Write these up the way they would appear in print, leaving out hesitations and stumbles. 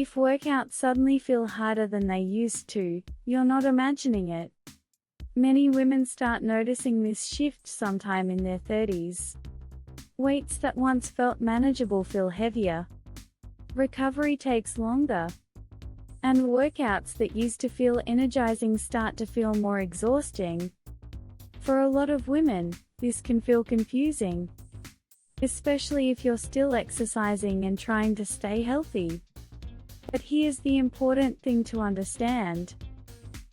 If workouts suddenly feel harder than they used to, you're not imagining it. Many women start noticing this shift sometime in their 30s. Weights that once felt manageable feel heavier. Recovery takes longer. And workouts that used to feel energizing start to feel more exhausting. For a lot of women, this can feel confusing, especially if you're still exercising and trying to stay healthy. But here's the important thing to understand.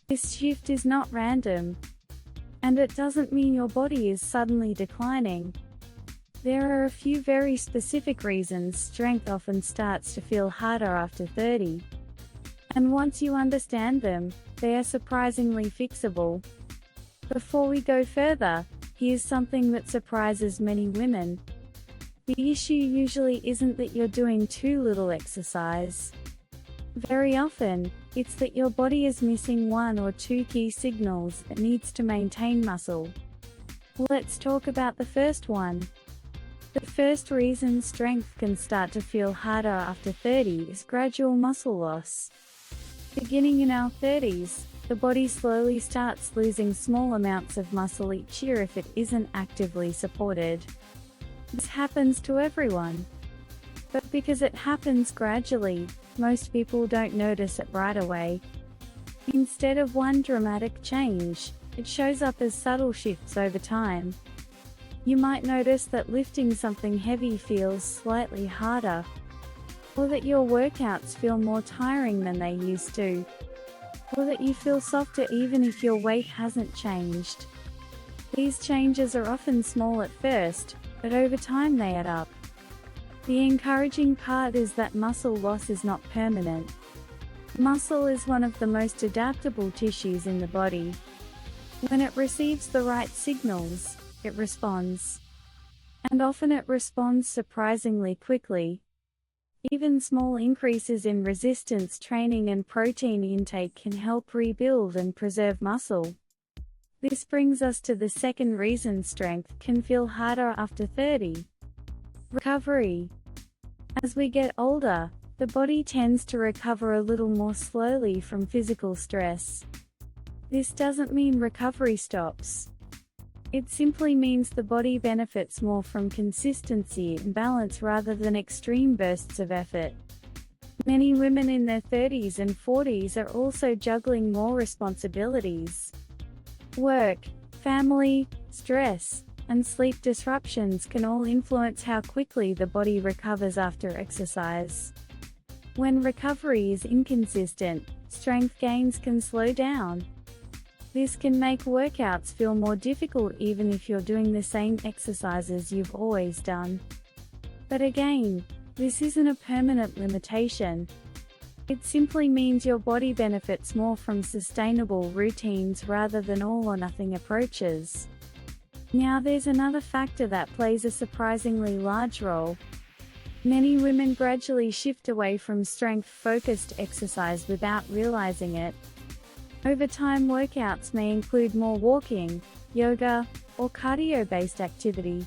This shift is not random, and it doesn't mean your body is suddenly declining. There are a few very specific reasons strength often starts to feel harder after 30. And once you understand them, they are surprisingly fixable. Before we go further, here's something that surprises many women. The issue usually isn't that you're doing too little exercise. Very often, it's that your body is missing one or two key signals it needs to maintain muscle. Let's talk about the first one. The first reason strength can start to feel harder after 30 is gradual muscle loss. Beginning in our 30s, the body slowly starts losing small amounts of muscle each year if it isn't actively supported. This happens to everyone. But because it happens gradually, most people don't notice it right away. Instead of one dramatic change, it shows up as subtle shifts over time. You might notice that lifting something heavy feels slightly harder, or that your workouts feel more tiring than they used to, or that you feel softer even if your weight hasn't changed. These changes are often small at first, but over time they add up. The encouraging part is that muscle loss is not permanent. Muscle is one of the most adaptable tissues in the body. When it receives the right signals, it responds. And often it responds surprisingly quickly. Even small increases in resistance training and protein intake can help rebuild and preserve muscle. This brings us to the second reason strength can feel harder after 30. Recovery. As we get older, the body tends to recover a little more slowly from physical stress. This doesn't mean recovery stops. It simply means the body benefits more from consistency and balance rather than extreme bursts of effort. Many women in their 30s and 40s are also juggling more responsibilities. Work, family, stress, and sleep disruptions can all influence how quickly the body recovers after exercise. When recovery is inconsistent, strength gains can slow down. This can make workouts feel more difficult even if you're doing the same exercises you've always done. But again, this isn't a permanent limitation. It simply means your body benefits more from sustainable routines rather than all-or-nothing approaches. Now there's another factor that plays a surprisingly large role. Many women gradually shift away from strength-focused exercise without realizing it. Over time, workouts may include more walking, yoga, or cardio-based activity.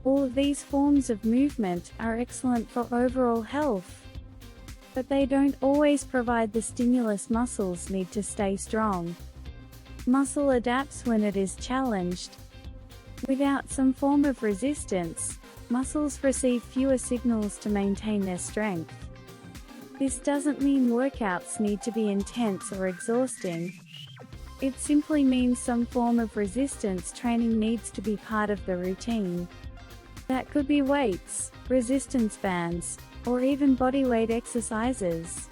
All of these forms of movement are excellent for overall health, but they don't always provide the stimulus muscles need to stay strong. Muscle adapts when it is challenged. Without some form of resistance, muscles receive fewer signals to maintain their strength. This doesn't mean workouts need to be intense or exhausting. It simply means some form of resistance training needs to be part of the routine. That could be weights, resistance bands, or even bodyweight exercises.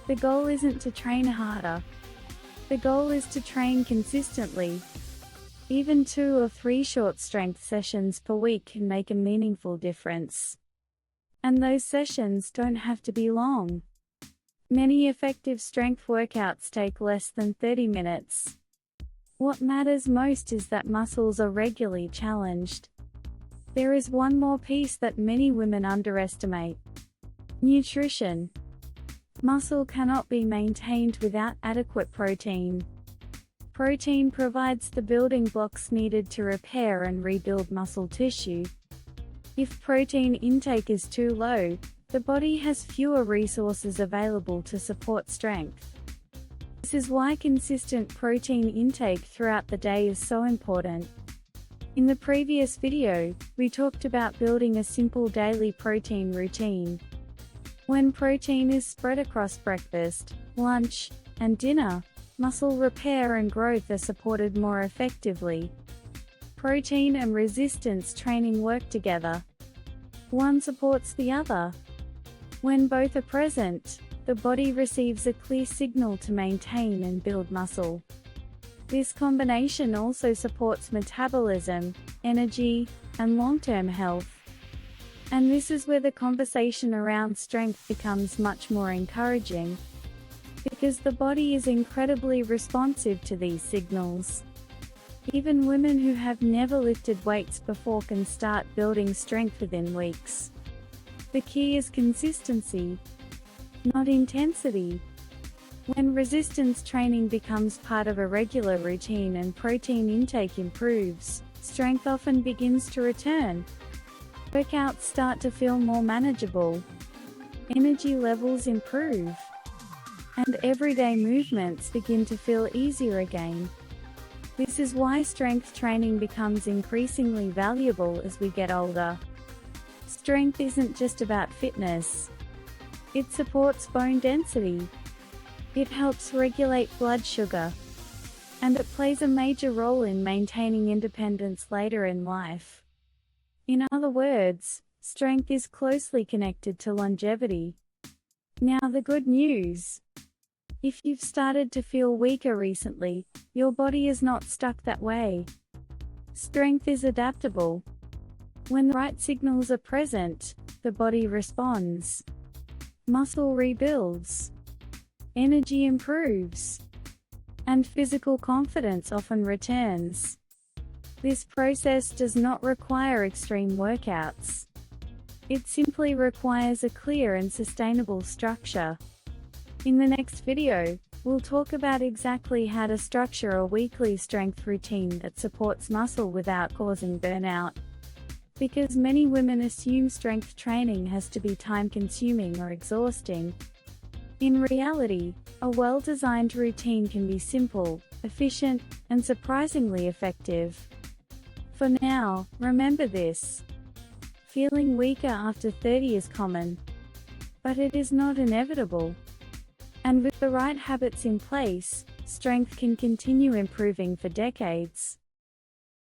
The goal isn't to train harder. The goal is to train consistently. Even 2 or 3 short strength sessions per week can make a meaningful difference. And those sessions don't have to be long. Many effective strength workouts take less than 30 minutes. What matters most is that muscles are regularly challenged. There is one more piece that many women underestimate: nutrition. Muscle cannot be maintained without adequate protein. Protein provides the building blocks needed to repair and rebuild muscle tissue. If protein intake is too low, the body has fewer resources available to support strength. This is why consistent protein intake throughout the day is so important. In the previous video, we talked about building a simple daily protein routine. When protein is spread across breakfast, lunch, and dinner, muscle repair and growth are supported more effectively. Protein and resistance training work together. One supports the other. When both are present, the body receives a clear signal to maintain and build muscle. This combination also supports metabolism, energy, and long-term health. And this is where the conversation around strength becomes much more encouraging, because the body is incredibly responsive to these signals. Even women who have never lifted weights before can start building strength within weeks. The key is consistency, not intensity. When resistance training becomes part of a regular routine and protein intake improves, strength often begins to return. Workouts start to feel more manageable. Energy levels improve. And everyday movements begin to feel easier again. This is why strength training becomes increasingly valuable as we get older. Strength isn't just about fitness. It supports bone density. It helps regulate blood sugar. And it plays a major role in maintaining independence later in life. In other words, strength is closely connected to longevity. Now the good news. If you've started to feel weaker recently, your body is not stuck that way. Strength is adaptable. When the right signals are present, the body responds. Muscle rebuilds. Energy improves. And physical confidence often returns. This process does not require extreme workouts. It simply requires a clear and sustainable structure. In the next video, we'll talk about exactly how to structure a weekly strength routine that supports muscle without causing burnout. Because many women assume strength training has to be time-consuming or exhausting. In reality, a well-designed routine can be simple, efficient, and surprisingly effective. For now, remember this. Feeling weaker after 30 is common. But it is not inevitable. And with the right habits in place, strength can continue improving for decades.